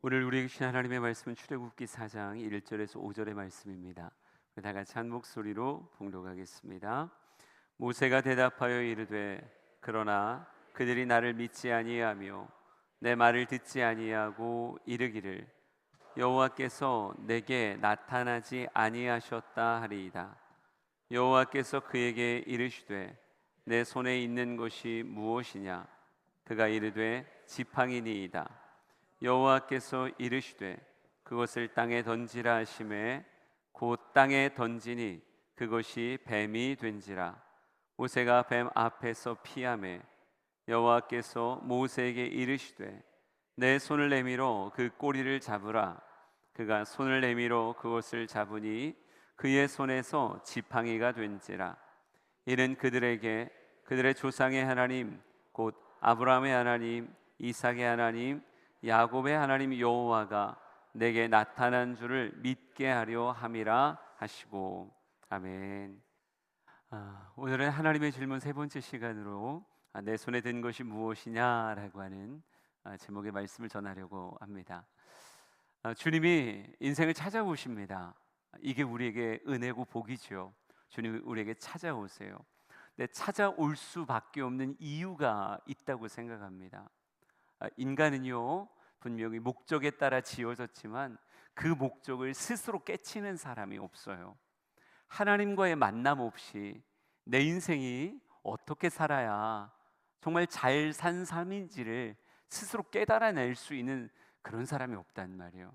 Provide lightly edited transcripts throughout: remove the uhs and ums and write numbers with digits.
오늘 우리에게 주신 하나님의 말씀은 출애굽기 4장 1절에서 5절의 말씀입니다. 다 같이 한 목소리로 봉독하겠습니다. 모세가 대답하여 이르되 그러나 그들이 나를 믿지 아니하며 내 말을 듣지 아니하고 이르기를 여호와께서 내게 나타나지 아니하셨다 하리이다. 여호와께서 그에게 이르시되 내 손에 있는 것이 무엇이냐? 그가 이르되 지팡이니이다. 여호와께서 이르시되 그것을 땅에 던지라 하시매 곧 땅에 던지니 그것이 뱀이 된지라. 모세가 뱀 앞에서 피하매 여호와께서 모세에게 이르시되 내 손을 내밀어 그 꼬리를 잡으라. 그가 손을 내밀어 그것을 잡으니 그의 손에서 지팡이가 된지라. 이는 그들에게 그들의 조상의 하나님 곧 아브라함의 하나님, 이삭의 하나님, 야곱의 하나님 여호와가 내게 나타난 줄을 믿게 하려 함이라 하시고. 아멘. 오늘은 하나님의 질문 세 번째 시간으로 내 손에 든 것이 무엇이냐라고 하는 제목의 말씀을 전하려고 합니다. 주님이 인생을 찾아오십니다. 이게 우리에게 은혜고 복이죠. 주님이 우리에게 찾아오세요. 근데 찾아올 수밖에 없는 이유가 있다고 생각합니다. 인간은요 분명히 목적에 따라 지어졌지만 그 목적을 스스로 깨치는 사람이 없어요. 하나님과의 만남 없이 내 인생이 어떻게 살아야 정말 잘 산 삶인지를 스스로 깨달아낼 수 있는 그런 사람이 없단 말이에요.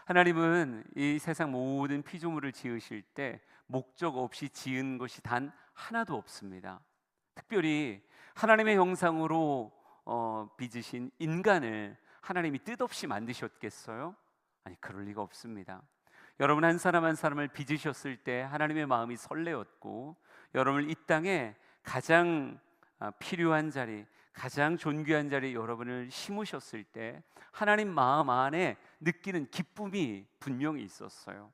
하나님은 이 세상 모든 피조물을 지으실 때 목적 없이 지은 것이 단 하나도 없습니다. 특별히 하나님의 형상으로 빚으신 인간을 하나님이 뜻없이 만드셨겠어요? 아니, 그럴 리가 없습니다. 여러분 한 사람 한 사람을 빚으셨을 때 하나님의 마음이 설레었고, 여러분을 이 땅에 가장 필요한 자리, 가장 존귀한 자리에 여러분을 심으셨을 때 하나님 마음 안에 느끼는 기쁨이 분명히 있었어요.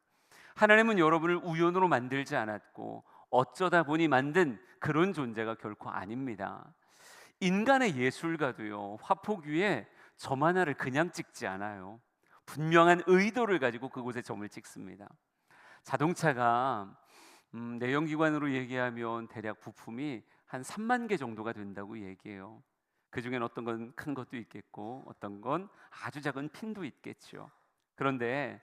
하나님은 여러분을 우연으로 만들지 않았고 어쩌다 보니 만든 그런 존재가 결코 아닙니다. 인간의 예술가도요 화폭 위에 점 하나를 그냥 찍지 않아요. 분명한 의도를 가지고 그곳에 점을 찍습니다. 자동차가 내연기관으로 얘기하면 대략 부품이 한 3만 개 정도가 된다고 얘기해요. 그 중엔 어떤 건 큰 것도 있겠고 어떤 건 아주 작은 핀도 있겠죠. 그런데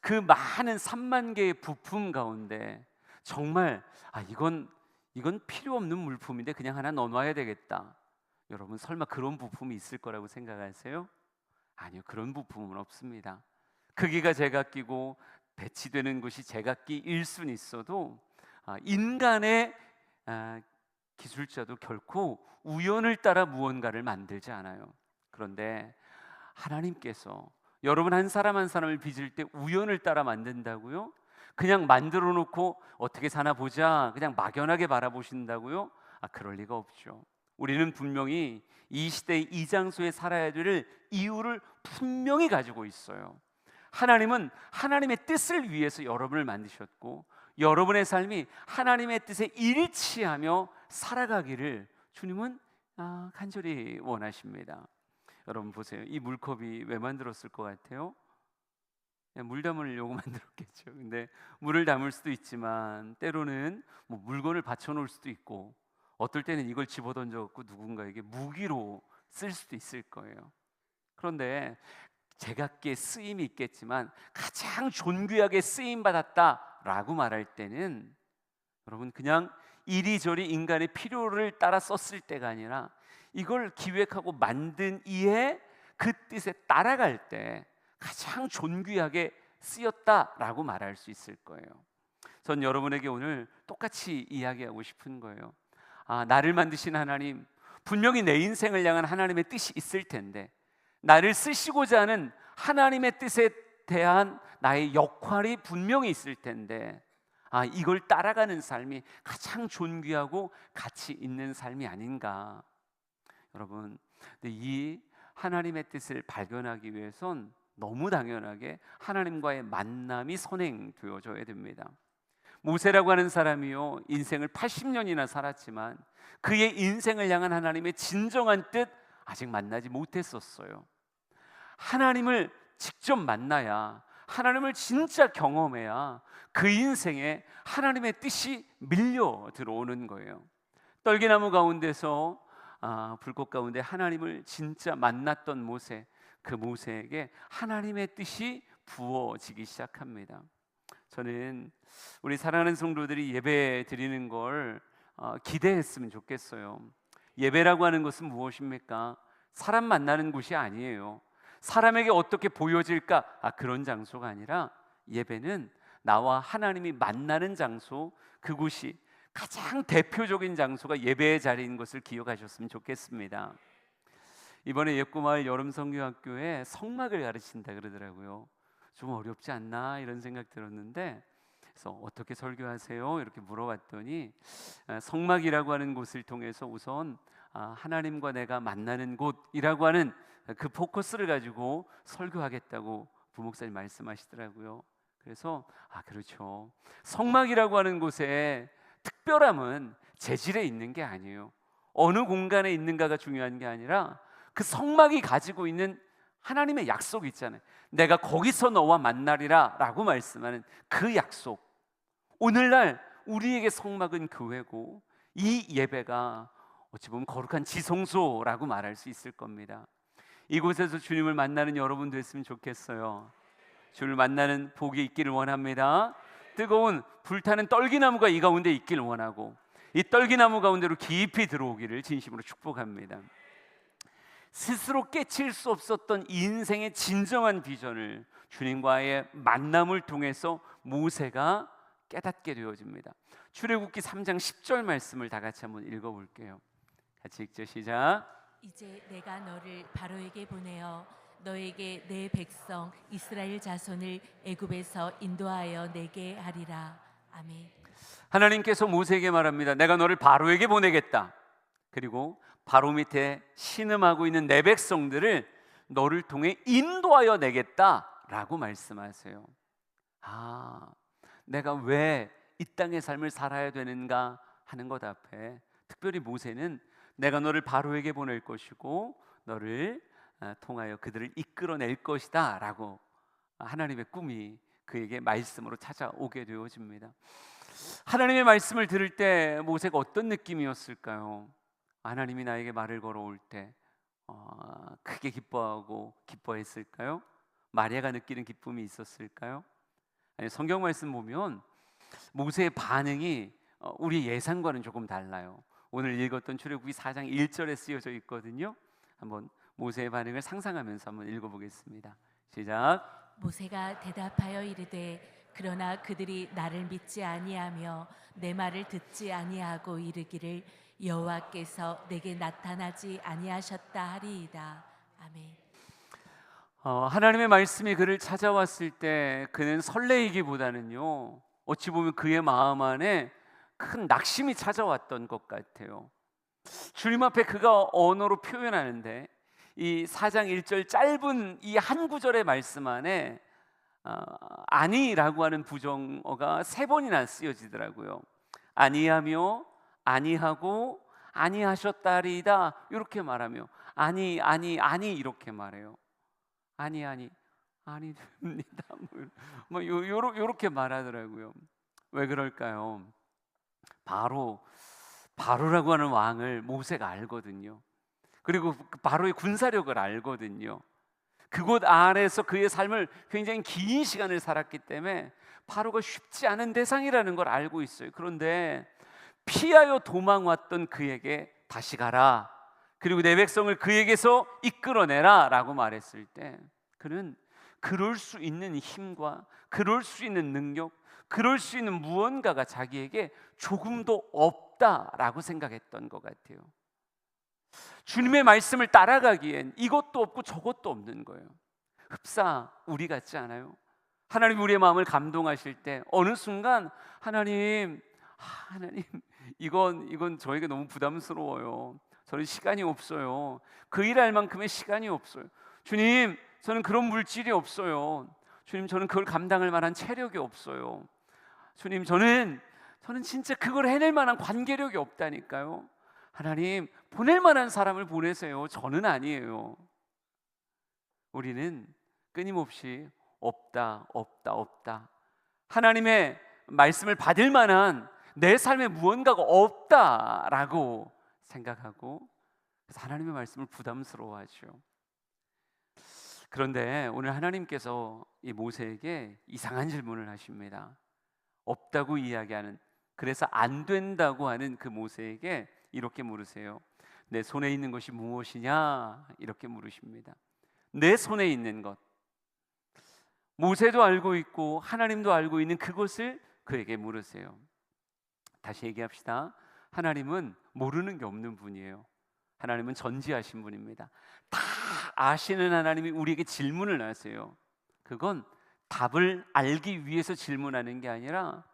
그 많은 3만 개의 부품 가운데 정말 이건 필요 없는 물품인데 그냥 하나 넣어놔야 되겠다. 여러분 설마 그런 부품이 있을 거라고 생각하세요? 아니요, 그런 부품은 없습니다. 크기가 제각기고 배치되는 것이 제각기일 수는 있어도 인간의 기술자도 결코 우연을 따라 무언가를 만들지 않아요. 그런데 하나님께서 여러분 한 사람 한 사람을 빚을 때 우연을 따라 만든다고요? 그냥 만들어 놓고 어떻게 사나 보자 그냥 막연하게 바라보신다고요? 그럴 리가 없죠. 우리는 분명히 이 시대의 이 장소에 살아야 될 이유를 분명히 가지고 있어요. 하나님은 하나님의 뜻을 위해서 여러분을 만드셨고 여러분의 삶이 하나님의 뜻에 일치하며 살아가기를 주님은 간절히 원하십니다. 여러분 보세요. 이 물컵이 왜 만들었을 것 같아요? 물 담으려고 만들었겠죠. 근데 물을 담을 수도 있지만 때로는 물건을 받쳐놓을 수도 있고 어떨 때는 이걸 집어던져갖고 누군가에게 무기로 쓸 수도 있을 거예요. 그런데 제각기의 쓰임이 있겠지만 가장 존귀하게 쓰임받았다라고 말할 때는 여러분 그냥 이리저리 인간의 필요를 따라 썼을 때가 아니라 이걸 기획하고 만든 이의 그 뜻에 따라갈 때 가장 존귀하게 쓰였다라고 말할 수 있을 거예요. 전 여러분에게 오늘 똑같이 이야기하고 싶은 거예요. 나를 만드신 하나님, 분명히 내 인생을 향한 하나님의 뜻이 있을 텐데 나를 쓰시고자 하는 하나님의 뜻에 대한 나의 역할이 분명히 있을 텐데 이걸 따라가는 삶이 가장 존귀하고 가치 있는 삶이 아닌가. 여러분, 이 하나님의 뜻을 발견하기 위해선 너무 당연하게 하나님과의 만남이 선행되어져야 됩니다. 모세라고 하는 사람이요 인생을 80년이나 살았지만 그의 인생을 향한 하나님의 진정한 뜻 아직 만나지 못했었어요. 하나님을 직접 만나야, 하나님을 진짜 경험해야 그 인생에 하나님의 뜻이 밀려 들어오는 거예요. 떨기나무 가운데서 불꽃 가운데 하나님을 진짜 만났던 모세, 그 모세에게 하나님의 뜻이 부어지기 시작합니다. 저는 우리 사랑하는 성도들이 예배 드리는 걸 기대했으면 좋겠어요. 예배라고 하는 것은 무엇입니까? 사람 만나는 곳이 아니에요. 사람에게 어떻게 보여질까? 그런 장소가 아니라 예배는 나와 하나님이 만나는 장소, 그곳이 가장 대표적인 장소가 예배의 자리인 것을 기억하셨으면 좋겠습니다. 이번에 예구마을 여름성교학교에 성막을 가르친다 그러더라고요. 좀 어렵지 않나 이런 생각 들었는데, 그래서 어떻게 설교하세요? 이렇게 물어봤더니 성막이라고 하는 곳을 통해서 우선 하나님과 내가 만나는 곳이라고 하는 그 포커스를 가지고 설교하겠다고 부목사님 말씀하시더라고요. 그래서 그렇죠. 성막이라고 하는 곳에 특별함은 재질에 있는 게 아니에요. 어느 공간에 있는가가 중요한 게 아니라 그 성막이 가지고 있는 하나님의 약속이 있잖아요. 내가 거기서 너와 만나리라 라고 말씀하는 그 약속. 오늘날 우리에게 성막은 교회고, 이 예배가 어찌 보면 거룩한 지성소라고 말할 수 있을 겁니다. 이곳에서 주님을 만나는 여러분 됐으면 좋겠어요. 주를 만나는 복이 있기를 원합니다. 뜨거운 불타는 떨기나무가 이 가운데 있기를 원하고, 이 떨기나무 가운데로 깊이 들어오기를 진심으로 축복합니다. 스스로 깨칠 수 없었던 인생의 진정한 비전을 주님과의 만남을 통해서 모세가 깨닫게 되어집니다. 출애굽기 3장 10절 말씀을 다 같이 한번 읽어볼게요. 같이 읽죠. 시작. 이제 내가 너를 바로에게 보내어 너에게 내 백성 이스라엘 자손을 애굽에서 인도하여 내게 하리라. 아멘. 하나님께서 모세에게 말합니다. 내가 너를 바로에게 보내겠다. 그리고 바로 밑에 신음하고 있는 내 백성들을 너를 통해 인도하여 내겠다라고 말씀하세요. 내가 왜 이 땅의 삶을 살아야 되는가 하는 것 앞에 특별히 모세는 내가 너를 바로에게 보낼 것이고 너를 통하여 그들을 이끌어낼 것이다 라고 하나님의 꿈이 그에게 말씀으로 찾아오게 되어집니다. 하나님의 말씀을 들을 때 모세가 어떤 느낌이었을까요? 하나님이 나에게 말을 걸어올 때 크게 기뻐하고 기뻐했을까요? 마리아가 느끼는 기쁨이 있었을까요? 아니, 성경 말씀 보면 모세의 반응이 우리 예상과는 조금 달라요. 오늘 읽었던 출애굽기 4장 1절에 쓰여져 있거든요. 한번 모세의 반응을 상상하면서 한번 읽어보겠습니다. 시작. 모세가 대답하여 이르되 그러나 그들이 나를 믿지 아니하며 내 말을 듣지 아니하고 이르기를 여호와께서 내게 나타나지 아니하셨다 하리이다. 아멘. 하나님의 말씀이 그를 찾아왔을 때 그는 설레이기보다는요, 어찌 보면 그의 마음 안에 큰 낙심이 찾아왔던 것 같아요. 주님 앞에 그가 언어로 표현하는데 이 4장 1절 짧은 이 한 구절의 말씀 안에 아니라고 하는 부정어가 3번이나 쓰여지더라고요. 아니하며, 아니하고, 아니하셨다리다 이렇게 말하며 아니 이렇게 말해요. 아니 됩니다. 요렇게 말하더라고요. 왜 그럴까요? 바로라고 하는 왕을 모세가 알거든요. 그리고 바로의 군사력을 알거든요. 그곳 아래에서 그의 삶을 굉장히 긴 시간을 살았기 때문에 바로가 쉽지 않은 대상이라는 걸 알고 있어요. 그런데 피하여 도망왔던 그에게 다시 가라, 그리고 내 백성을 그에게서 이끌어내라 라고 말했을 때 그는 그럴 수 있는 힘과 그럴 수 있는 능력, 그럴 수 있는 무언가가 자기에게 조금도 없다라고 생각했던 것 같아요. 주님의 말씀을 따라가기엔 이것도 없고 저것도 없는 거예요. 흡사 우리 같지 않아요? 하나님 우리의 마음을 감동하실 때 어느 순간 하나님 이건 저에게 너무 부담스러워요. 저는 시간이 없어요. 그 일할 만큼의 시간이 없어요. 주님, 저는 그런 물질이 없어요. 주님, 저는 그걸 감당할 만한 체력이 없어요. 주님, 저는 진짜 그걸 해낼 만한 관계력이 없다니까요. 하나님, 보낼 만한 사람을 보내세요. 저는 아니에요. 우리는 끊임없이 없다, 없다, 없다. 하나님의 말씀을 받을 만한 내 삶에 무언가가 없다라고 생각하고, 그래서 하나님의 말씀을 부담스러워하죠. 그런데 오늘 하나님께서 이 모세에게 이상한 질문을 하십니다. 없다고 이야기하는, 그래서 안 된다고 하는 그 모세에게 이렇게 물으세요. 내 손에 있는 것이 무엇이냐? 이렇게 물으십니다. 내 손에 있는 것, 모세도 알고 있고 하나님도 알고 있는 그것을 그에게 물으세요. 다시 얘기합시다. 하나님은 모르는 게 없는 분이에요. 하나님은 전지하신 분입니다. 다 아시는 하나님이 우리에게 질문을 하세요. 그건 답을 알기 위해서 질문하는 게 아니라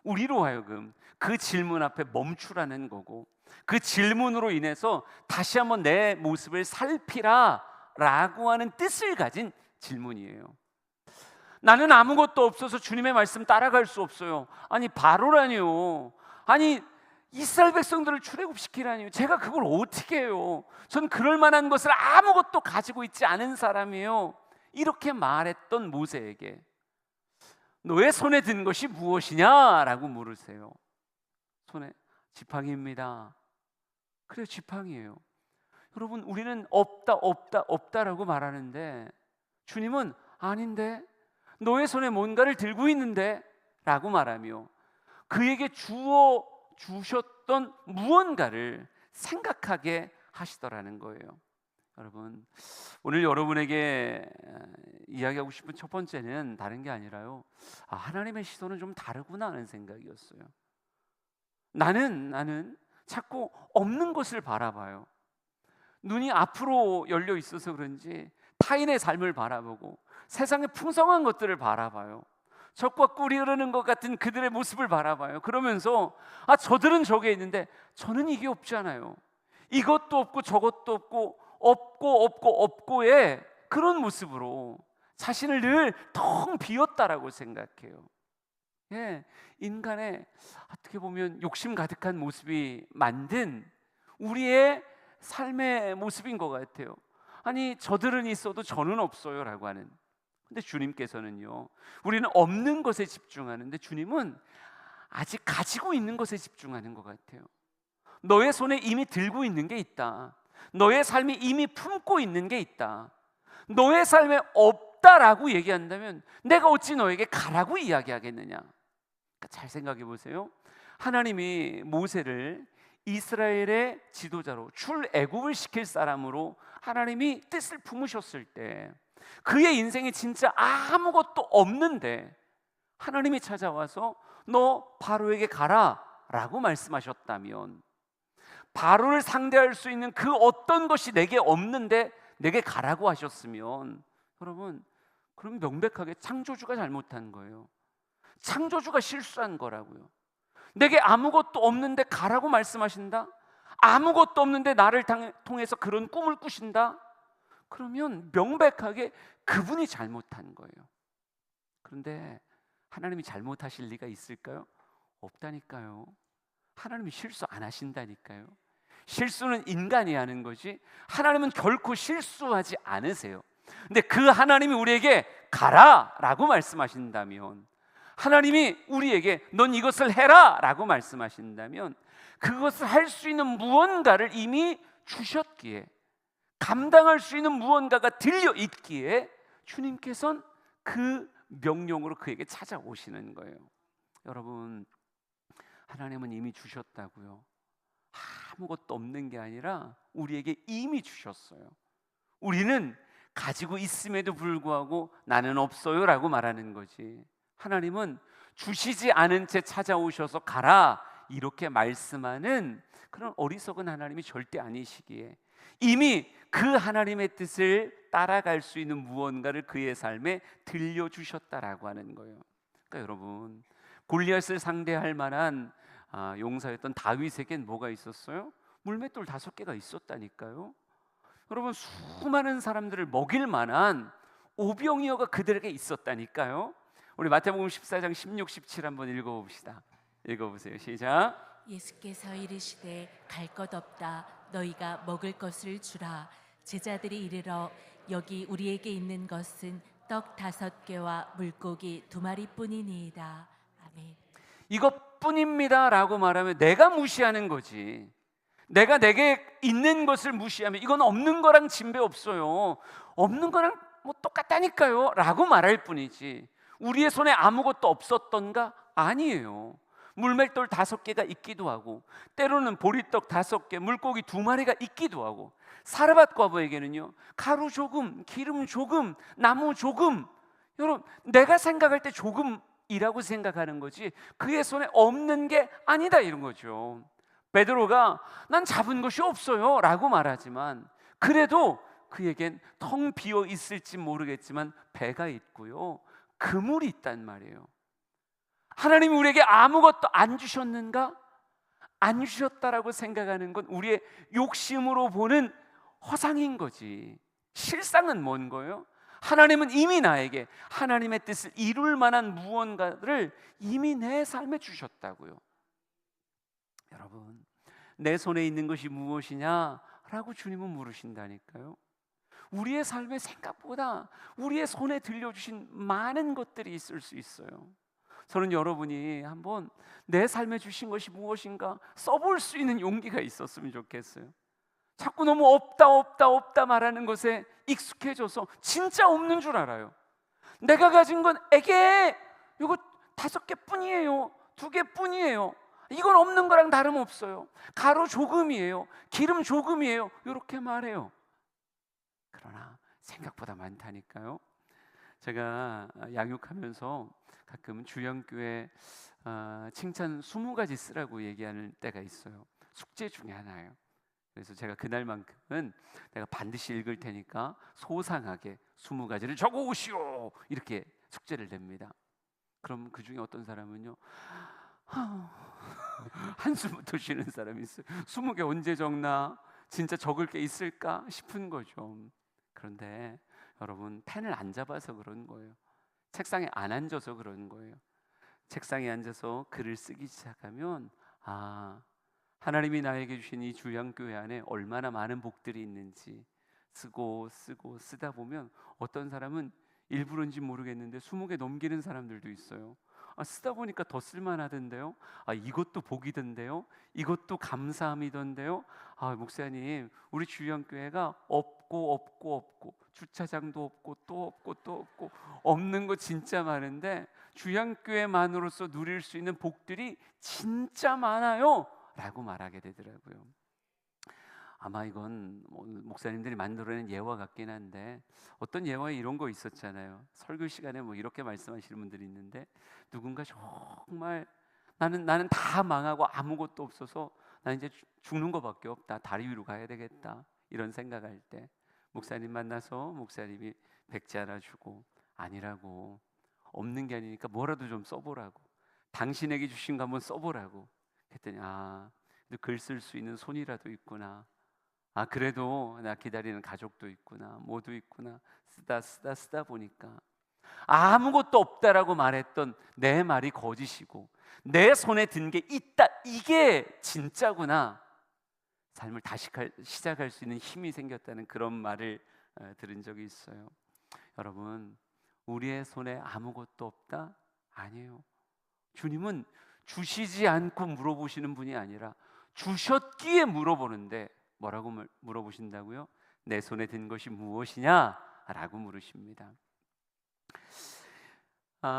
우리로 하여금 그 질문 앞에 멈추라는 거고, 그 질문으로 인해서 다시 한번 내 모습을 살피라 라고 하는 뜻을 가진 질문이에요. 나는 아무것도 없어서 주님의 말씀 따라갈 수 없어요. 아니 바로라니요. 아니 이스라엘 백성들을 출애굽시키라니요. 제가 그걸 어떻게 해요? 전 그럴 만한 것을 아무것도 가지고 있지 않은 사람이에요. 이렇게 말했던 모세에게 너의 손에 든 것이 무엇이냐라고 물으세요. 손에 지팡이입니다. 그래요, 지팡이에요. 여러분, 우리는 없다 없다 없다라고 말하는데 주님은 아닌데, 너의 손에 뭔가를 들고 있는데 라고 말하며 그에게 주어 주셨던 무언가를 생각하게 하시더라는 거예요. 여러분, 오늘 여러분에게 이야기하고 싶은 첫 번째는 다른 게 아니라요, 하나님의 시선은 좀 다르구나 하는 생각이었어요. 나는 자꾸 없는 것을 바라봐요. 눈이 앞으로 열려 있어서 그런지 타인의 삶을 바라보고 세상의 풍성한 것들을 바라봐요. 적과 꿀이 흐르는 것 같은 그들의 모습을 바라봐요. 그러면서 저들은 저게 있는데 저는 이게 없잖아요. 이것도 없고 저것도 없고 없고의 그런 모습으로 자신을 늘 텅 비웠다라고 생각해요. 예, 인간의 어떻게 보면 욕심 가득한 모습이 만든 우리의 삶의 모습인 것 같아요. 아니 저들은 있어도 저는 없어요 라고 하는. 근데 주님께서는요, 우리는 없는 것에 집중하는데 주님은 아직 가지고 있는 것에 집중하는 것 같아요. 너의 손에 이미 들고 있는 게 있다. 너의 삶이 이미 품고 있는 게 있다. 너의 삶에 없다라고 얘기한다면 내가 어찌 너에게 가라고 이야기하겠느냐. 그러니까 잘 생각해 보세요. 하나님이 모세를 이스라엘의 지도자로 출애굽을 시킬 사람으로 하나님이 뜻을 품으셨을 때 그의 인생에 진짜 아무것도 없는데 하나님이 찾아와서 너 바로에게 가라 라고 말씀하셨다면, 바로를 상대할 수 있는 그 어떤 것이 내게 없는데 내게 가라고 하셨으면, 여러분, 그럼 명백하게 창조주가 잘못한 거예요. 창조주가 실수한 거라고요. 내게 아무것도 없는데 가라고 말씀하신다? 아무것도 없는데 나를 통해서 그런 꿈을 꾸신다? 그러면 명백하게 그분이 잘못한 거예요. 그런데 하나님이 잘못하실 리가 있을까요? 없다니까요. 하나님이 실수 안 하신다니까요. 실수는 인간이 하는 거지 하나님은 결코 실수하지 않으세요. 근데 그 하나님이 우리에게 가라 라고 말씀하신다면, 하나님이 우리에게 넌 이것을 해라 라고 말씀하신다면 그것을 할 수 있는 무언가를 이미 주셨기에, 감당할 수 있는 무언가가 들려 있기에 주님께서는 그 명령으로 그에게 찾아오시는 거예요. 여러분, 하나님은 이미 주셨다고요. 아무것도 없는 게 아니라 우리에게 이미 주셨어요. 우리는 가지고 있음에도 불구하고 나는 없어요 라고 말하는 거지, 하나님은 주시지 않은 채 찾아오셔서 가라 이렇게 말씀하는 그런 어리석은 하나님이 절대 아니시기에 이미 그 하나님의 뜻을 따라갈 수 있는 무언가를 그의 삶에 들려주셨다라고 하는 거예요. 그러니까 여러분, 골리앗을 상대할 만한 용사였던 다윗에겐 뭐가 있었어요? 물맷돌 5개가 있었다니까요. 여러분, 수많은 사람들을 먹일 만한 오병이어가 그들에게 있었다니까요. 우리 마태복음 14장 16, 17 한번 읽어봅시다. 읽어보세요. 시작. 예수께서 이르시되 갈 것 없다. 너희가 먹을 것을 주라. 제자들이 이르러 여기 우리에게 있는 것은 떡 5개와 물고기 2마리뿐이니이다. 아멘. 이것뿐입니다라고 말하면 내가 무시하는 거지. 내가 내게 있는 것을 무시하면 이건 없는 거랑 진배 없어요. 없는 거랑 뭐 똑같다니까요 라고 말할 뿐이지, 우리의 손에 아무것도 없었던가? 아니에요. 물맷돌 5개가 있기도 하고, 때로는 보리떡 5개, 물고기 2마리가 있기도 하고, 사르밧 과부에게는요 가루 조금, 기름 조금, 나무 조금. 여러분, 내가 생각할 때 조금이라고 생각하는 거지 그의 손에 없는 게 아니다 이런 거죠. 베드로가 난 잡은 것이 없어요 라고 말하지만, 그래도 그에겐 텅 비어 있을지 모르겠지만 배가 있고요 그물이 있단 말이에요. 하나님이 우리에게 아무것도 안 주셨는가? 안 주셨다라고 생각하는 건 우리의 욕심으로 보는 허상인 거지. 실상은 뭔 거예요? 하나님은 이미 나에게 하나님의 뜻을 이룰 만한 무언가를 이미 내 삶에 주셨다고요. 여러분, 내 손에 있는 것이 무엇이냐라고 주님은 물으신다니까요. 우리의 삶에 생각보다 우리의 손에 들려주신 많은 것들이 있을 수 있어요. 저는 여러분이 한번 내 삶에 주신 것이 무엇인가 써볼 수 있는 용기가 있었으면 좋겠어요. 자꾸 너무 없다 말하는 것에 익숙해져서 진짜 없는 줄 알아요. 내가 가진 건 에게 이거 5개뿐이에요, 2개뿐이에요, 이건 없는 거랑 다름없어요, 가루 조금이에요, 기름 조금이에요, 이렇게 말해요. 그러나 생각보다 많다니까요. 제가 양육하면서 가끔 주영교회 칭찬 20가지 쓰라고 얘기하는 때가 있어요. 숙제 중에 하나예요. 그래서 제가 그날만큼은 내가 반드시 읽을 테니까 소상하게 20가지를 적어오시오 이렇게 숙제를 냅니다. 그럼 그 중에 어떤 사람은요 한숨부터 쉬는 사람이 있어요. 20개 언제 적나? 진짜 적을 게 있을까 싶은 거죠. 그런데 여러분, 펜을 안 잡아서 그런 거예요. 책상에 안 앉아서 그런 거예요. 책상에 앉아서 글을 쓰기 시작하면 하나님이 나에게 주신 이 주양교회 안에 얼마나 많은 복들이 있는지 쓰고 쓰다 보면 어떤 사람은 일부러인지 모르겠는데 20개 넘기는 사람들도 있어요. 쓰다 보니까 더 쓸만하던데요. 이것도 복이던데요. 이것도 감사함이던데요. 목사님, 우리 주양교회가 없고 주차장도 없고 또 없고 없는 거 진짜 많은데 주양교회만으로서 누릴 수 있는 복들이 진짜 많아요 라고 말하게 되더라고요. 아마 이건 목사님들이 만들어낸 예화 같긴 한데, 어떤 예화에 이런 거 있었잖아요. 설교 시간에 이렇게 말씀하시는 분들이 있는데, 누군가 정말 나는 다 망하고 아무것도 없어서 나 이제 죽는 거밖에 없다, 다리 위로 가야 되겠다 이런 생각할 때 목사님 만나서 목사님이 백지 하나 주고, 아니라고, 없는 게 아니니까 뭐라도 좀 써보라고, 당신에게 주신 거 한번 써보라고 했더니 글 쓸 수 있는 손이라도 있구나, 그래도 나 기다리는 가족도 있구나, 모두 있구나, 쓰다 보니까 아무것도 없다라고 말했던 내 말이 거짓이고 내 손에 든 게 있다, 이게 진짜구나, 삶을 다시 시작할 수 있는 힘이 생겼다는 그런 말을 들은 적이 있어요. 여러분, 우리의 손에 아무것도 없다? 아니에요. 주님은 주시지 않고 물어보시는 분이 아니라 주셨기에 물어보는데, 뭐라고 물어보신다고요? 내 손에 든 것이 무엇이냐? 라고 물으십니다.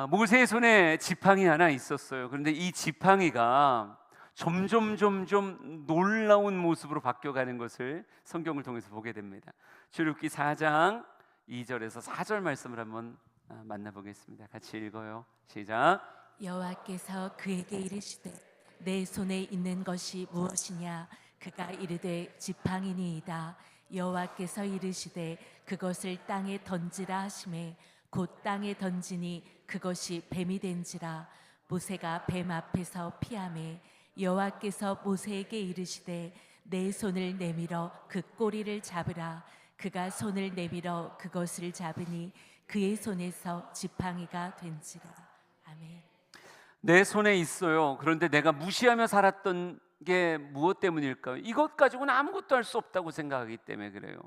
모세의 손에 지팡이 하나 있었어요. 그런데 이 지팡이가 점점 놀라운 모습으로 바뀌어가는 것을 성경을 통해서 보게 됩니다. 출애굽기 4장 2절에서 4절 말씀을 한번 만나보겠습니다. 같이 읽어요. 시작. 여호와께서 그에게 이르시되 내 손에 있는 것이 무엇이냐? 그가 이르되 지팡이니이다. 여호와께서 이르시되 그것을 땅에 던지라 하시매 곧 땅에 던지니 그것이 뱀이 된지라. 모세가 뱀 앞에서 피하매 여호와께서 모세에게 이르시되 내 손을 내밀어 그 꼬리를 잡으라. 그가 손을 내밀어 그것을 잡으니 그의 손에서 지팡이가 된지라. 아멘. 내 손에 있어요. 그런데 내가 무시하며 살았던 게 무엇 때문일까요? 이것 가지고는 아무것도 할 수 없다고 생각하기 때문에 그래요.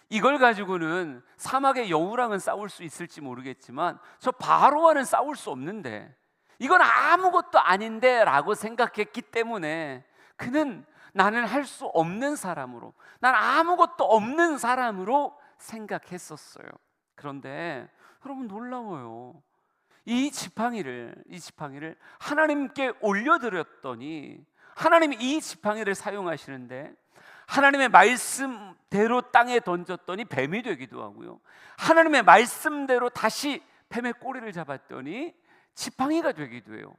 이걸 가지고는 사막의 여우랑은 싸울 수 있을지 모르겠지만 저 바로와는 싸울 수 없는데, 이건 아무것도 아닌데 라고 생각했기 때문에 그는 나는 할 수 없는 사람으로, 난 아무것도 없는 사람으로 생각했었어요. 그런데 여러분 놀라워요. 이 지팡이를 하나님께 올려드렸더니 하나님이 이 지팡이를 사용하시는데, 하나님의 말씀대로 땅에 던졌더니 뱀이 되기도 하고요, 하나님의 말씀대로 다시 뱀의 꼬리를 잡았더니 지팡이가 되기도 해요.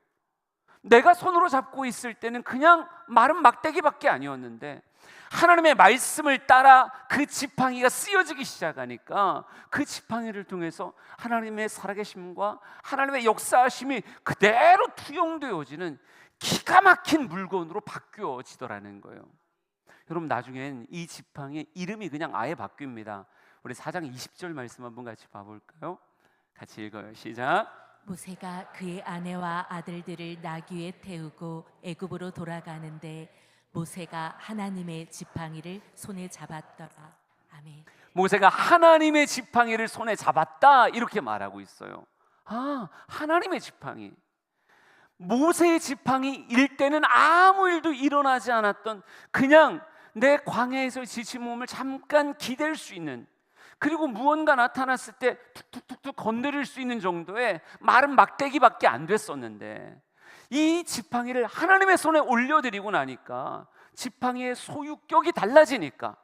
내가 손으로 잡고 있을 때는 그냥 마른 막대기밖에 아니었는데 하나님의 말씀을 따라 그 지팡이가 쓰여지기 시작하니까 그 지팡이를 통해서 하나님의 살아계심과 하나님의 역사하심이 그대로 투영되어지는 기가 막힌 물건으로 바뀌어지더라는 거예요. 여러분, 나중엔 이 지팡이 이름이 그냥 아예 바뀝니다. 우리 4장 20절 말씀 한번 같이 봐볼까요? 같이 읽어요. 시작. 모세가 그의 아내와 아들들을 나귀에 태우고 애굽으로 돌아가는데 모세가 하나님의 지팡이를 손에 잡았더라. 아멘. 모세가 하나님의 지팡이를 손에 잡았다 이렇게 말하고 있어요. 아, 하나님의 지팡이. 모세의 지팡이일 때는 아무 일도 일어나지 않았던, 그냥 내 광야에서 지친 몸을 잠깐 기댈 수 있는, 그리고 무언가 나타났을 때 툭툭툭툭 건드릴 수 있는 정도의 마른 막대기밖에 안 됐었는데, 이 지팡이를 하나님의 손에 올려드리고 나니까 지팡이의 소유격이 달라지니까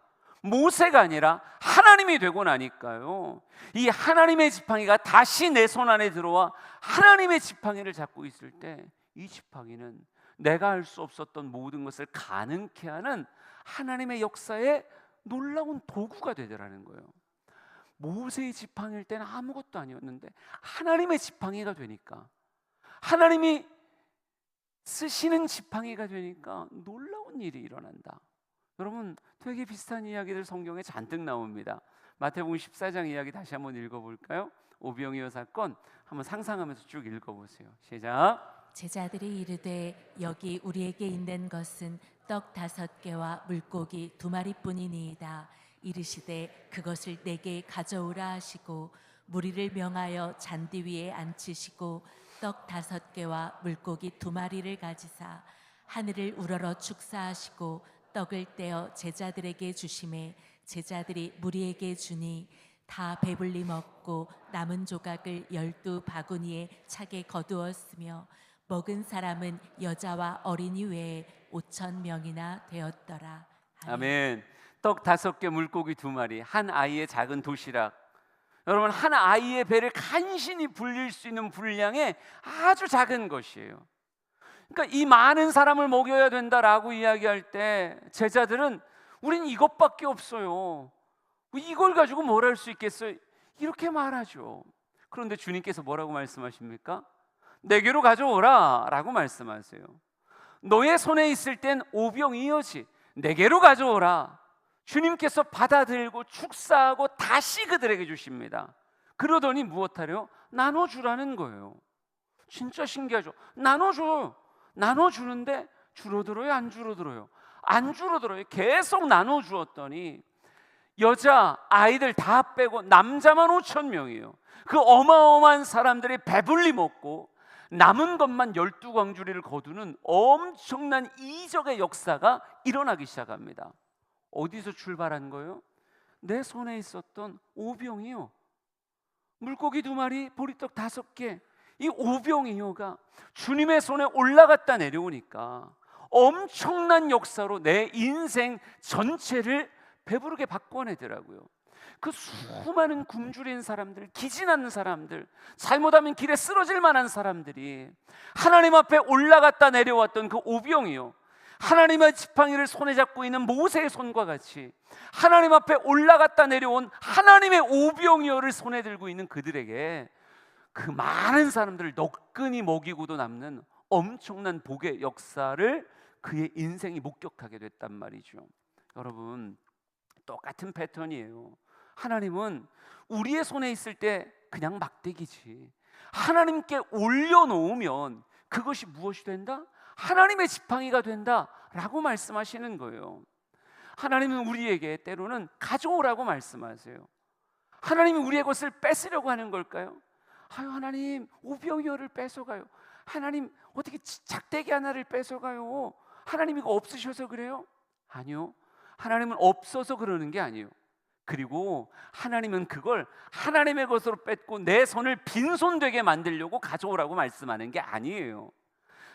모세가 아니라 하나님이 되고 나니까요, 이 하나님의 지팡이가 다시 내 손 안에 들어와 하나님의 지팡이를 잡고 있을 때 이 지팡이는 내가 할 수 없었던 모든 것을 가능케 하는 하나님의 역사의 놀라운 도구가 되더라는 거예요. 모세의 지팡이일 때는 아무것도 아니었는데 하나님의 지팡이가 되니까, 하나님이 쓰시는 지팡이가 되니까 놀라운 일이 일어난다. 여러분, 되게 비슷한 이야기들 성경에 잔뜩 나옵니다. 마태복음 14장 이야기 다시 한번 읽어볼까요? 오병이어 사건 한번 상상하면서 쭉 읽어보세요. 시작. 제자들이 이르되 여기 우리에게 있는 것은 떡 5개와 물고기 2마리뿐이니이다. 이르시되 그것을 내게 가져오라 하시고 무리를 명하여 잔디 위에 앉히시고 떡 5개와 물고기 2마리를 가지사 하늘을 우러러 축사하시고 떡을 떼어 제자들에게 주시매 제자들이 무리에게 주니 다 배불리 먹고 남은 조각을 12바구니에 차게 거두었으며 먹은 사람은 여자와 어린이 외에 5,000명이나 되었더라. 아멘. 떡 5개, 물고기 2마리, 한 아이의 작은 도시락. 여러분, 한 아이의 배를 간신히 불릴 수 있는 분량의 아주 작은 것이에요. 그러니까 이 많은 사람을 먹여야 된다라고 이야기할 때 제자들은 우린 이것밖에 없어요, 이걸 가지고 뭘 할 수 있겠어요? 이렇게 말하죠. 그런데 주님께서 뭐라고 말씀하십니까? 내게로 가져오라 라고 말씀하세요. 너의 손에 있을 땐 오병이어지 내게로 가져오라. 주님께서 받아들고 축사하고 다시 그들에게 주십니다. 그러더니 무엇하래요? 나눠주라는 거예요. 진짜 신기하죠. 나눠줘요. 나눠주는데 줄어들어요? 안 줄어들어요? 안 줄어들어요. 계속 나눠주었더니 여자, 아이들 다 빼고 남자만 5,000명이에요. 그 어마어마한 사람들이 배불리 먹고 남은 것만 12광주리를 거두는 엄청난 이적의 역사가 일어나기 시작합니다. 어디서 출발한 거예요? 내 손에 있었던 오병이어, 물고기 2마리, 보리떡 5개, 이 오병이어가 주님의 손에 올라갔다 내려오니까 엄청난 역사로 내 인생 전체를 배부르게 바꿔내더라고요. 그 수많은 굶주린 사람들, 기진하는 사람들, 잘못하면 길에 쓰러질 만한 사람들이 하나님 앞에 올라갔다 내려왔던 그 오병이어, 하나님의 지팡이를 손에 잡고 있는 모세의 손과 같이 하나님 앞에 올라갔다 내려온 하나님의 오병이어를 손에 들고 있는 그들에게 그 많은 사람들을 너끈히 먹이고도 남는 엄청난 복의 역사를 그의 인생이 목격하게 됐단 말이죠. 여러분, 똑같은 패턴이에요. 하나님은 우리의 손에 있을 때 그냥 막대기지, 하나님께 올려놓으면 그것이 무엇이 된다? 하나님의 지팡이가 된다라고 말씀하시는 거예요. 하나님은 우리에게 때로는 가져오라고 말씀하세요. 하나님이 우리의 것을 뺏으려고 하는 걸까요? 아유, 하나님 오병이어를 뺏어가요. 하나님 어떻게 작대기 하나를 뺏어가요? 하나님 이거 없으셔서 그래요? 아니요, 하나님은 없어서 그러는 게 아니에요. 그리고 하나님은 그걸 하나님의 것으로 뺏고 내 손을 빈손되게 만들려고 가져오라고 말씀하는 게 아니에요.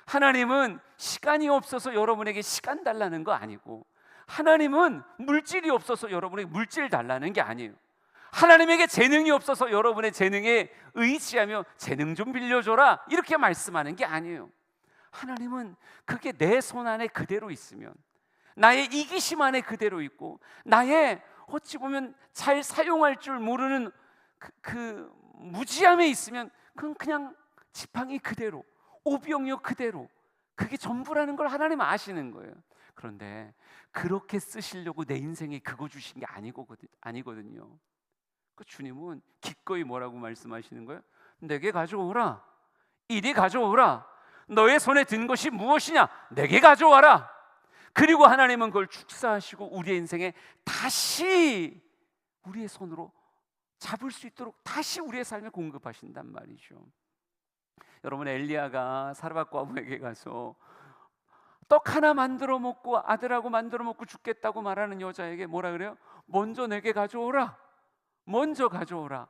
하나님은 시간이 없어서 여러분에게 시간 달라는 거 아니고, 하나님은 물질이 없어서 여러분에게 물질 달라는 게 아니에요. 하나님에게 재능이 없어서 여러분의 재능에 의지하며 재능 좀 빌려줘라 이렇게 말씀하는 게 아니에요. 하나님은 그게 내 손 안에 그대로 있으면, 나의 이기심 안에 그대로 있고, 나의 어찌 보면 잘 사용할 줄 모르는 그 무지함에 있으면 그건 그냥 지팡이 그대로, 오병이어 그대로, 그게 전부라는 걸 하나님 아시는 거예요. 그런데 그렇게 쓰시려고 내 인생에 그거 주신 게 아니거든요. 그 주님은 기꺼이 뭐라고 말씀하시는 거예요? 내게 가져오라, 이리 가져오라. 너의 손에 든 것이 무엇이냐? 내게 가져와라. 그리고 하나님은 그걸 축사하시고 우리의 인생에 다시 우리의 손으로 잡을 수 있도록 다시 우리의 삶에 공급하신단 말이죠. 여러분, 엘리야가 사르밧 과부에게 가서 떡 하나 만들어 먹고 아들하고 만들어 먹고 죽겠다고 말하는 여자에게 뭐라 그래요? 먼저 내게 가져오라, 먼저 가져오라.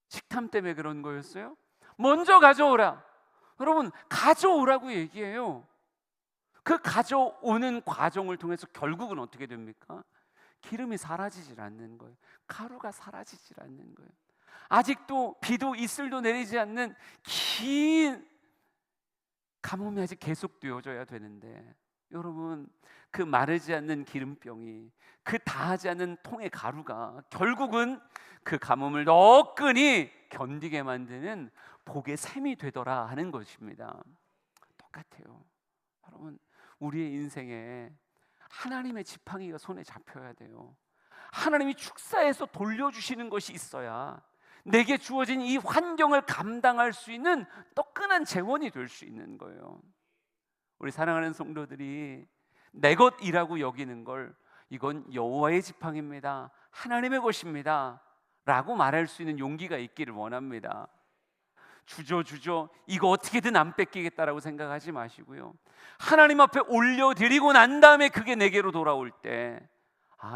식탐 때문에 그런 거였어요? 먼저 가져오라. 여러분, 가져오라고 얘기해요. 그 가져오는 과정을 통해서 결국은 어떻게 됩니까? 기름이 사라지질 않는 거예요. 가루가 사라지질 않는 거예요. 아직도 비도 이슬도 내리지 않는 긴 가뭄이 아직 계속되어져야 되는데, 여러분, 그 마르지 않는 기름병이, 그 다하지 않는 통의 가루가 결국은 그 가뭄을 너끈히 견디게 만드는 복의 샘이 되더라 하는 것입니다. 똑같아요. 여러분, 우리의 인생에 하나님의 지팡이가 손에 잡혀야 돼요. 하나님이 축사해서 돌려주시는 것이 있어야 내게 주어진 이 환경을 감당할 수 있는 뜨끈한 재원이 될 수 있는 거예요. 우리 사랑하는 성도들이 내 것이라고 여기는 걸, 이건 여호와의 지팡이입니다, 하나님의 것입니다 라고 말할 수 있는 용기가 있기를 원합니다. 주저 이거 어떻게든 안 뺏기겠다라고 생각하지 마시고요, 하나님 앞에 올려드리고 난 다음에 그게 내게로 돌아올 때,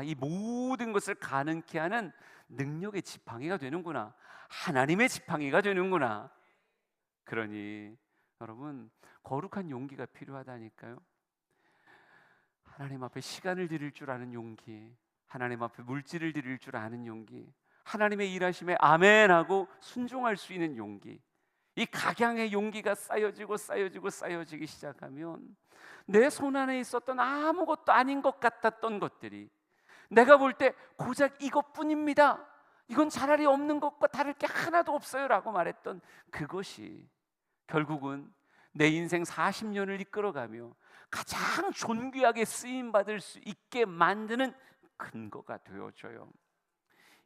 이 모든 것을 가능케 하는 능력의 지팡이가 되는구나, 하나님의 지팡이가 되는구나. 그러니 여러분, 거룩한 용기가 필요하다니까요. 하나님 앞에 시간을 드릴 줄 아는 용기, 하나님 앞에 물질을 드릴 줄 아는 용기, 하나님의 일하심에 아멘하고 순종할 수 있는 용기, 이 각양의 용기가 쌓여지기 시작하면 내 손 안에 있었던 아무것도 아닌 것 같았던 것들이, 내가 볼 때 고작 이것뿐입니다, 이건 차라리 없는 것과 다를 게 하나도 없어요 라고 말했던 그것이 결국은 내 인생 40년을 이끌어가며 가장 존귀하게 쓰임받을 수 있게 만드는 근거가 되어져요.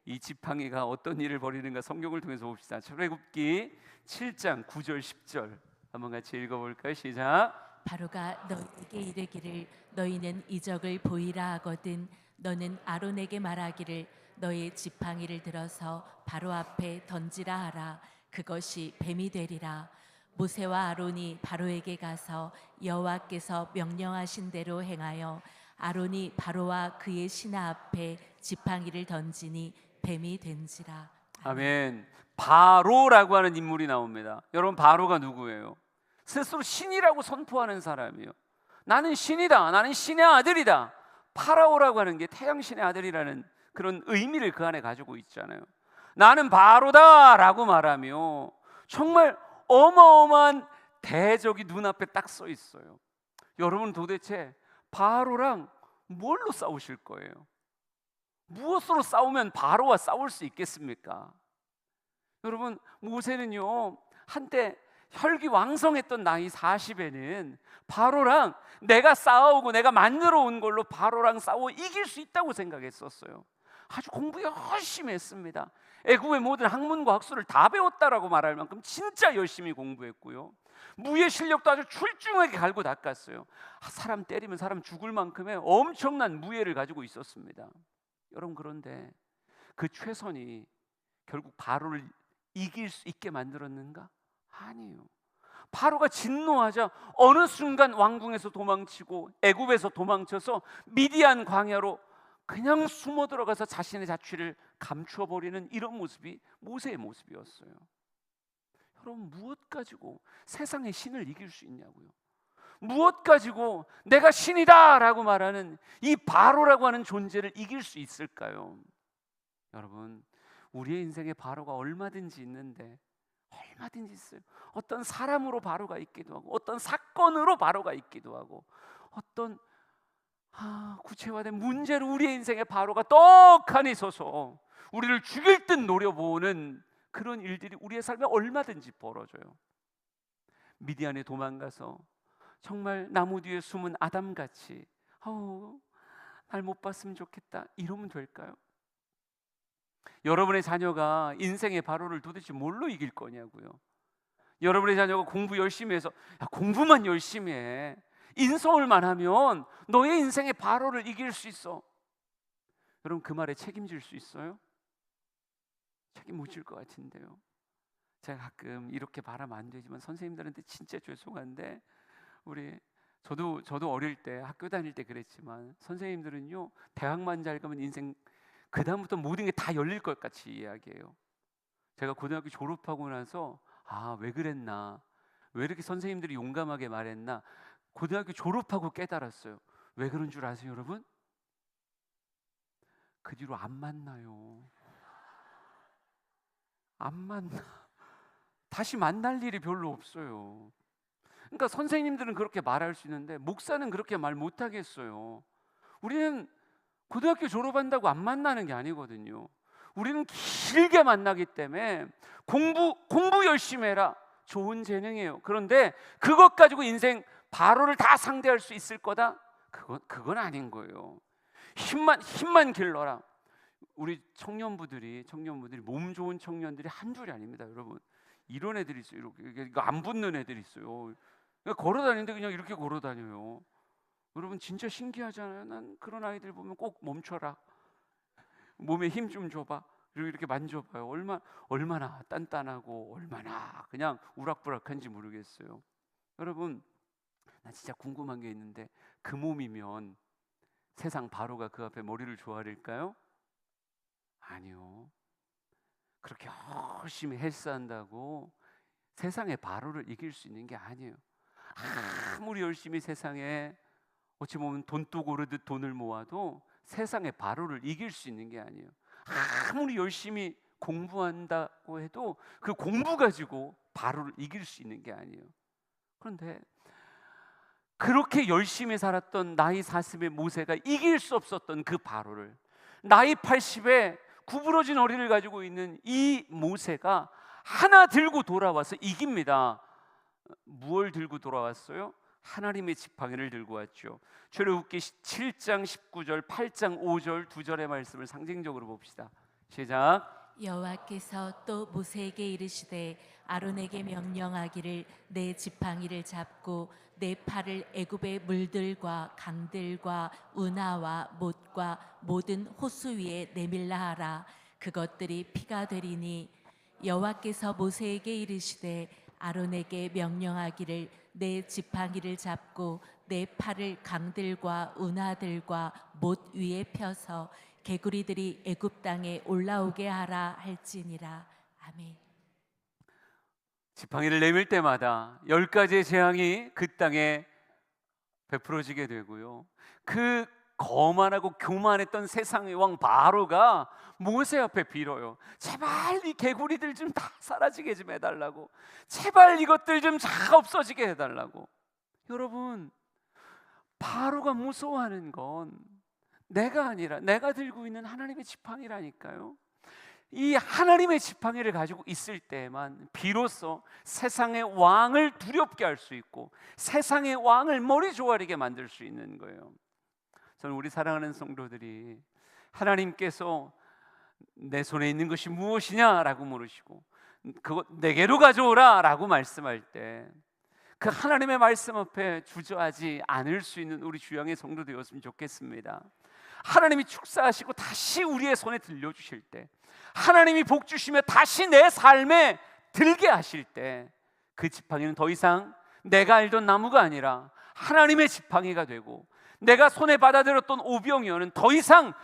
이 지팡이가 어떤 일을 벌이는가 성경을 통해서 봅시다. 출애굽기 7장 9절 10절 한번 같이 읽어볼까요? 시작. 바로가 너희에게 이르기를 너희는 이적을 보이라 하거든 너는 아론에게 말하기를 너의 지팡이를 들어서 바로 앞에 던지라 하라. 그것이 뱀이 되리라. 모세와 아론이 바로에게 가서 여호와께서 명령하신 대로 행하여 아론이 바로와 그의 신하 앞에 지팡이를 던지니 뱀이 된지라. 아멘. 바로라고 하는 인물이 나옵니다. 여러분, 바로가 누구예요? 스스로 신이라고 선포하는 사람이에요. 나는 신이다, 나는 신의 아들이다. 파라오라고 하는 게 태양신의 아들이라는 그런 의미를 그 안에 가지고 있잖아요. 나는 바로다 라고 말하며 정말 어마어마한 대적이 눈앞에 딱 서 있어요. 여러분, 도대체 바로랑 뭘로 싸우실 거예요? 무엇으로 싸우면 바로와 싸울 수 있겠습니까? 여러분, 모세는요, 한때 혈기왕성했던 나이 40에는 바로랑 내가 싸우고 내가 만들어 온 걸로 바로랑 싸워 이길 수 있다고 생각했었어요. 아주 공부 열심히 했습니다. 애국의 모든 학문과 학술을 다 배웠다라고 말할 만큼 진짜 열심히 공부했고요. 무예 실력도 아주 출중하게 갈고 닦았어요. 사람 때리면 사람 죽을 만큼의 엄청난 무예를 가지고 있었습니다. 여러분, 그런데 그 최선이 결국 바로를 이길 수 있게 만들었는가? 아니에요. 바로가 진노하자 어느 순간 왕궁에서 도망치고 애굽에서 도망쳐서 미디안 광야로 그냥 숨어 들어가서 자신의 자취를 감추어 버리는 이런 모습이 모세의 모습이었어요. 여러분, 무엇 가지고 세상의 신을 이길 수 있냐고요? 무엇 가지고 내가 신이다라고 말하는 이 바로라고 하는 존재를 이길 수 있을까요? 여러분, 우리의 인생에 바로가 얼마든지 있는데, 얼마든지 있어요. 어떤 사람으로 바로가 있기도 하고, 어떤 사건으로 바로가 있기도 하고, 어떤 구체화된 문제로 우리의 인생에 바로가 떡하니 서서 우리를 죽일 듯 노려보는 그런 일들이 우리의 삶에 얼마든지 벌어져요. 미디안에 도망가서 정말 나무 뒤에 숨은 아담같이 날 못 봤으면 좋겠다 이러면 될까요? 여러분의 자녀가 인생의 바로를 도대체 뭘로 이길 거냐고요. 여러분의 자녀가 공부 열심히 해서 공부만 열심히 해, 인서울만 하면 너의 인생의 바로를 이길 수 있어. 여러분, 그 말에 책임질 수 있어요? 책임 못 질 것 같은데요. 제가 가끔 이렇게 말하면 안 되지만 선생님들한테 진짜 죄송한데, 저도 어릴 때 학교 다닐 때 그랬지만 선생님들은요, 대학만 잘 가면 인생 그 다음부터 모든 게 다 열릴 것 같이 이야기해요. 제가 고등학교 졸업하고 나서 왜 그랬나, 왜 이렇게 선생님들이 용감하게 말했나, 고등학교 졸업하고 깨달았어요. 왜 그런 줄 아세요, 여러분? 그 뒤로 안 만나요. 안 만나. 다시 만날 일이 별로 없어요. 그러니까 선생님들은 그렇게 말할 수 있는데 목사는 그렇게 말 못하겠어요. 우리는 고등학교 졸업한다고 안 만나는 게 아니거든요. 우리는 길게 만나기 때문에 공부 열심히 해라. 좋은 재능이에요. 그런데 그것 가지고 인생 바로를 다 상대할 수 있을 거다? 그건 아닌 거예요. 힘만 길러라. 우리 청년부들이 몸 좋은 청년들이 한둘이 아닙니다, 여러분. 이런 애들이 있어요. 이거 안 붙는 애들이 있어요. 걸어 다니는데 그냥 이렇게 걸어 다녀요. 여러분, 진짜 신기하잖아요. 난 그런 아이들 보면 꼭 멈춰라, 몸에 힘 좀 줘봐, 그리고 이렇게 만져봐요. 얼마나 단단하고 얼마나 그냥 우락부락한지 모르겠어요. 여러분, 나 진짜 궁금한 게 있는데, 그 몸이면 세상 바로가 그 앞에 머리를 조아릴까요? 아니요. 그렇게 열심히 헬스한다고 세상의 바로를 이길 수 있는 게 아니에요. 아무리 열심히 세상에 어찌 보면 돈독 오르듯 돈을 모아도 세상의 바로를 이길 수 있는 게 아니에요. 아무리 열심히 공부한다고 해도 그 공부 가지고 바로를 이길 수 있는 게 아니에요. 그런데 그렇게 열심히 살았던 나이 40의 모세가 이길 수 없었던 그 바로를 나이 80에 구부러진 허리를 가지고 있는 이 모세가 하나 들고 돌아와서 이깁니다. 무엇을 들고 돌아왔어요? 하나님의 지팡이를 들고 왔죠. 출애굽기 7장 19절, 8장 5절 두 절의 말씀을 상징적으로 봅시다. 시작. 여호와께서 또 모세에게 이르시되 아론에게 명령하기를 내 지팡이를 잡고 내 팔을 애굽의 물들과 강들과 운하와 못과 모든 호수 위에 내밀라 하라. 그것들이 피가 되리니 여호와께서 모세에게 이르시되 아론에게 명령하기를 내 지팡이를 잡고 내 팔을 강들과 운하들과 못 위에 펴서 개구리들이 애굽 땅에 올라오게 하라 할지니라. 아멘. 지팡이를 내밀 때마다 10가지의 재앙이 그 땅에 베풀어지게 되고요. 그 거만하고 교만했던 세상의 왕 바로가 모세 앞에 빌어요. 제발 이 개구리들 좀 다 사라지게 좀 해달라고, 제발 이것들 좀 다 없어지게 해달라고. 여러분, 바로가 무서워하는 건 내가 아니라 내가 들고 있는 하나님의 지팡이라니까요. 이 하나님의 지팡이를 가지고 있을 때만 비로소 세상의 왕을 두렵게 할 수 있고 세상의 왕을 머리 조아리게 만들 수 있는 거예요. 저는 우리 사랑하는 성도들이 하나님께서 내 손에 있는 것이 무엇이냐라고 물으시고 그것 내게로 가져오라라고 말씀할 때 그 하나님의 말씀 앞에 주저하지 않을 수 있는 우리 주양의 성도 되었으면 좋겠습니다. 하나님이 축사하시고 다시 우리의 손에 들려주실 때, 하나님이 복 주시며 다시 내 삶에 들게 하실 때, 그 지팡이는 더 이상 내가 알던 나무가 아니라 하나님의 지팡이가 되고, 내가 손에 받아들였던 오병이어는 더 이상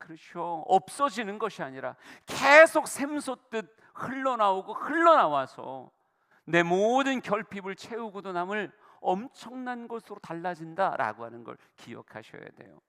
그렇죠, 없어지는 것이 아니라 계속 샘솟듯 흘러나와서 내 모든 결핍을 채우고도 남을 엄청난 것으로 달라진다라고 하는 걸 기억하셔야 돼요.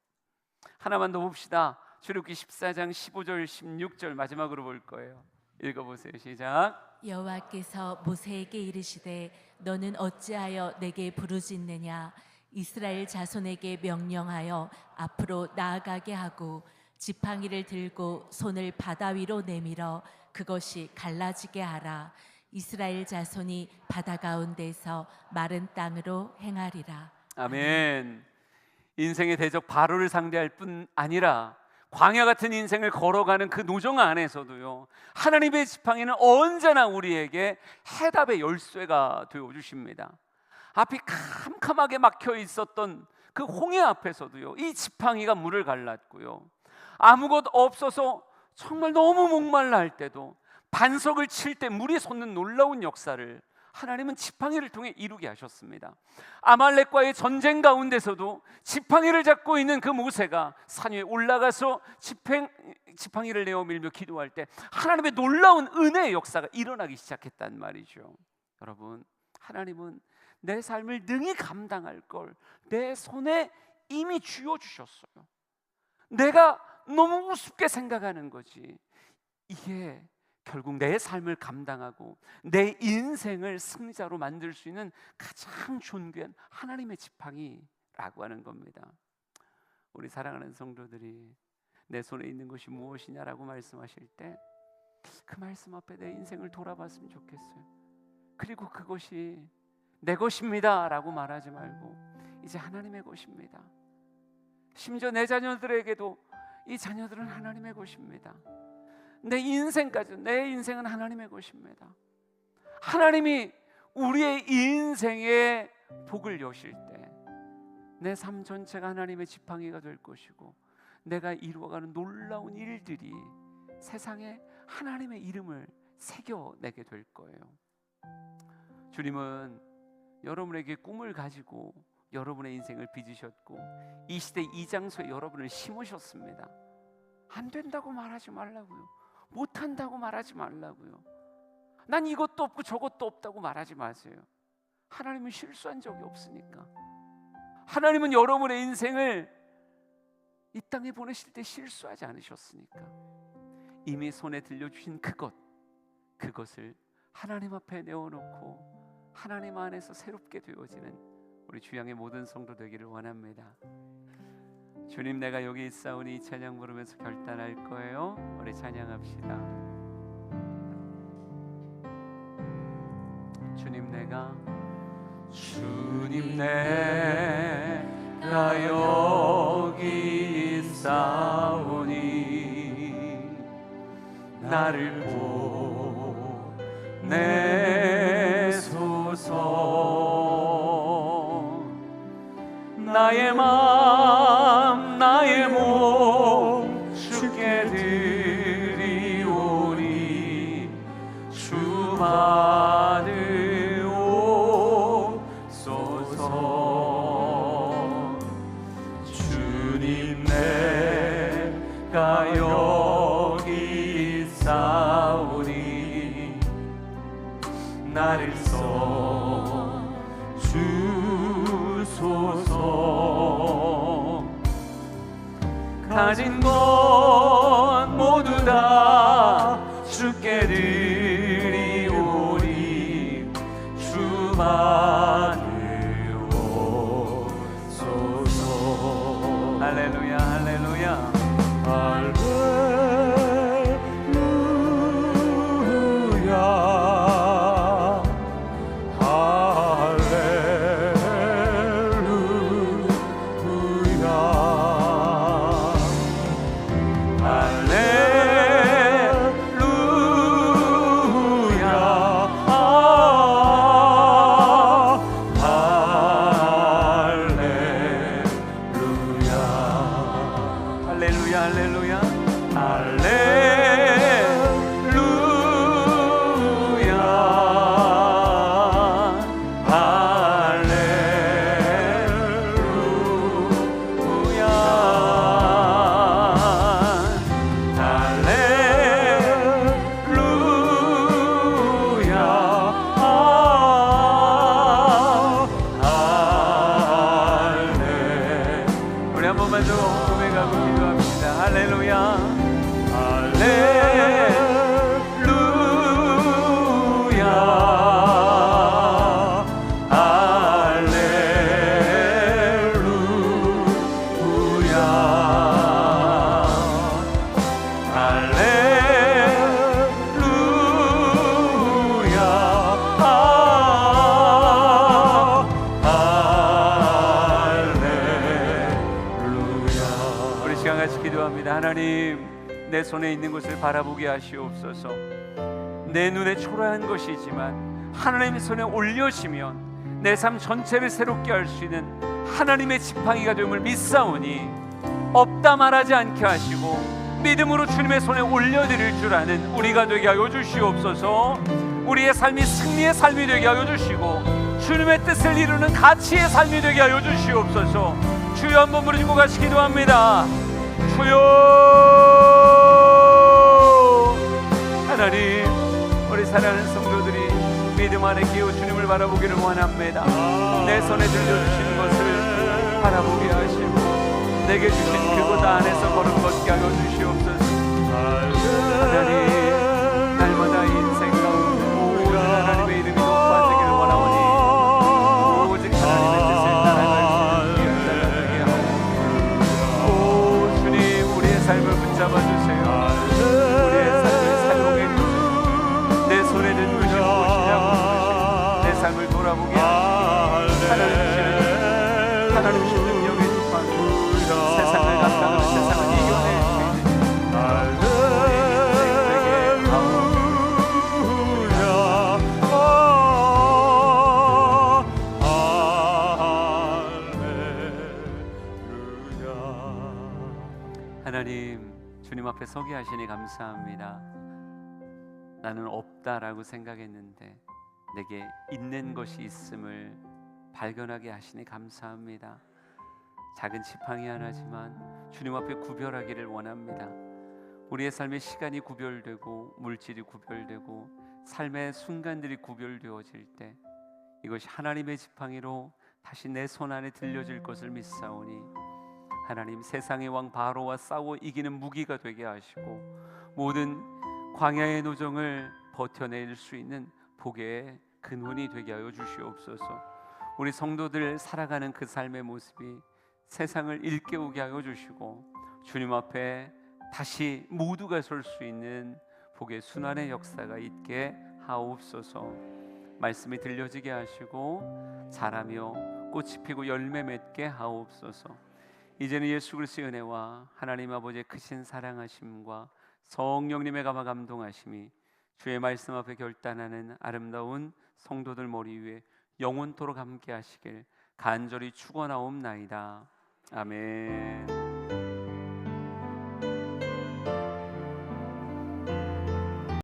하나만 더 봅시다. 출애굽기 14장 15절 16절 마지막으로 볼 거예요. 읽어보세요. 시작. 여호와께서 모세에게 이르시되 너는 어찌하여 내게 부르짖느냐. 이스라엘 자손에게 명령하여 앞으로 나아가게 하고 지팡이를 들고 손을 바다 위로 내밀어 그것이 갈라지게 하라. 이스라엘 자손이 바다 가운데서 마른 땅으로 행하리라. 아멘. 인생의 대적 바로를 상대할 뿐 아니라 광야 같은 인생을 걸어가는 그 노정 안에서도요, 하나님의 지팡이는 언제나 우리에게 해답의 열쇠가 되어 주십니다. 앞이 캄캄하게 막혀 있었던 그 홍해 앞에서도요, 이 지팡이가 물을 갈랐고요, 아무것 없어서 정말 너무 목말라 할 때도 반석을 칠 때 물이 솟는 놀라운 역사를 하나님은 지팡이를 통해 이루게 하셨습니다. 아말렉과의 전쟁 가운데서도 지팡이를 잡고 있는 그 모세가 산 위에 올라가서 지팡이를 내어 밀며 기도할 때 하나님의 놀라운 은혜의 역사가 일어나기 시작했단 말이죠. 여러분, 하나님은 내 삶을 능히 감당할 걸 내 손에 이미 쥐어주셨어요. 내가 너무 우습게 생각하는 거지, 이게 결국 내 삶을 감당하고 내 인생을 승리자로 만들 수 있는 가장 존귀한 하나님의 지팡이라고 하는 겁니다. 우리 사랑하는 성도들이 내 손에 있는 것이 무엇이냐라고 말씀하실 때 그 말씀 앞에 내 인생을 돌아봤으면 좋겠어요. 그리고 그것이 내 것입니다 라고 말하지 말고 이제 하나님의 것입니다. 심지어 내 자녀들에게도 이 자녀들은 하나님의 것입니다. 내 인생까지, 내 인생은 하나님의 것입니다. 하나님이 우리의 인생에 복을 여실 때 내 삶 전체가 하나님의 지팡이가 될 것이고, 내가 이루어가는 놀라운 일들이 세상에 하나님의 이름을 새겨내게 될 거예요. 주님은 여러분에게 꿈을 가지고 여러분의 인생을 빚으셨고 이 시대 이 장소에 여러분을 심으셨습니다. 안 된다고 말하지 말라고요. 못한다고 말하지 말라고요. 난 이것도 없고 저것도 없다고 말하지 마세요. 하나님은 실수한 적이 없으니까. 하나님은 여러분의 인생을 이 땅에 보내실 때 실수하지 않으셨으니까 이미 손에 들려주신 그것을 하나님 앞에 내어놓고 하나님 안에서 새롭게 되어지는 우리 주양의 모든 성도 되기를 원합니다. 주님, 내가 여기 있사오니 이 찬양 부르면서 결단할 거예요. 우리 찬양합시다. 주님, 내가 여기 있사오니 나를 보내소서. 나의 마음 나의 몸 주께 드리오니 주 받으옵소서. 주님, 내가 여기 있사오니 나를 써 주소서. 가진 것 모두 다 주께 드리오니 주 받으옵소서. 할렐루야, 할렐루야, 할렐루야. 하나님, 내 손에 있는 것을 바라보게 하시옵소서. 내 눈에 초라한 것이지만 하나님의 손에 올려시면 내 삶 전체를 새롭게 할 수 있는 하나님의 지팡이가 됨을 믿사오니 없다 말하지 않게 하시고 믿음으로 주님의 손에 올려드릴 줄 아는 우리가 되게 하여 주시옵소서. 우리의 삶이 승리의 삶이 되게 하여 주시고 주님의 뜻을 이루는 가치의 삶이 되게 하여 주시옵소서. 주여, 한번 부르짖고 같이 기도합니다. 주여, 하나님, 우리 사랑하는 성도들이 믿음 안에 끼어 주님을 바라보기를 원합니다. 내 손에 들려주시는 것을 바라보게 하시고 내게 주신 그곳 안에서 걸음 걷게 하여 주시옵소서. 하나님, 날마다 인생 가운데 모든 하나님의 이름이 높아지기를 원하오니 오직 하나님의 뜻에 따라갈 수 있는 귀한 자가 되게 하옵소서. 오 주님, 우리의 삶을 붙잡아 주세요. 우리의 삶을 사용해 주세요. 내 손에 든 것이 무엇이냐고 내 삶을 돌아보게 하시고 하나님 주시는 능력의 지팡이, 세상을 감당하는, 세상을 이겨낼 수 있는 우리 인생 되게 하나님, 주님 앞에 서게 하시니 감사합니다. 나는 없다라고 생각했는데 내게 있는 것이 있음을 발견하게 하시니 감사합니다. 작은 지팡이 하나지만 주님 앞에 구별하기를 원합니다. 우리의 삶의 시간이 구별되고 물질이 구별되고 삶의 순간들이 구별되어질 때 이것이 하나님의 지팡이로 다시 내 손 안에 들려질 것을 믿사오니 하나님, 세상의 왕 바로와 싸워 이기는 무기가 되게 하시고 모든 광야의 노정을 버텨낼 수 있는 복의 근원이 되게 하여 주시옵소서. 우리 성도들 살아가는 그 삶의 모습이 세상을 일깨우게 하여 주시고 주님 앞에 다시 모두가 설 수 있는 복의 순환의 역사가 있게 하옵소서. 말씀이 들려지게 하시고 자라며 꽃이 피고 열매 맺게 하옵소서. 이제는 예수 그리스도의 은혜와 하나님 아버지의 크신 사랑하심과 성령님의 감화 감동하심이 주의 말씀 앞에 결단하는 아름다운 성도들 머리 위에 영원토록 함께 하시길 간절히 축원하옵나이다. 아멘.